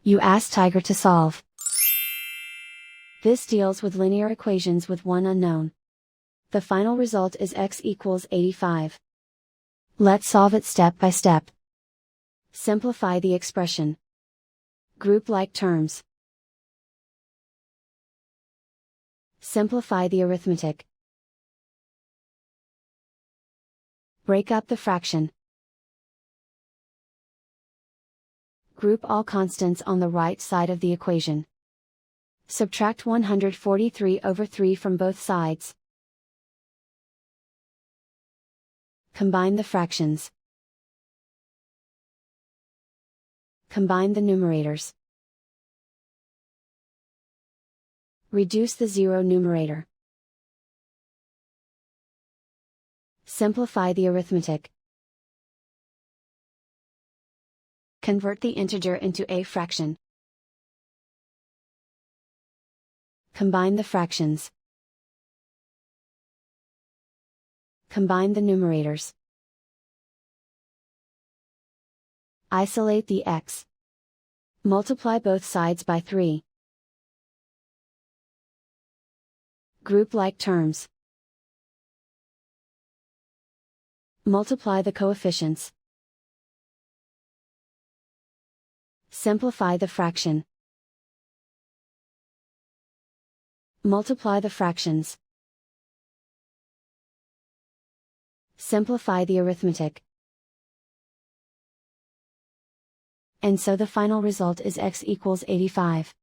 You ask Tiger to solve. This deals with linear equations with one unknown. The final result is x equals 85. Let's solve it step by step. Simplify the expression. Group like terms. Simplify the arithmetic. Break up the fraction. Group all constants on the right side of the equation. Subtract 143/3 from both sides. Combine the fractions. Combine the numerators. Reduce the zero numerator. Simplify the arithmetic. Convert the integer into a fraction. Combine the fractions. Combine the numerators. Isolate the x. Multiply both sides by 3. Group like terms. Multiply the coefficients. Simplify the fraction. Multiply the fractions. Simplify the arithmetic. And so the final result is x equals 85.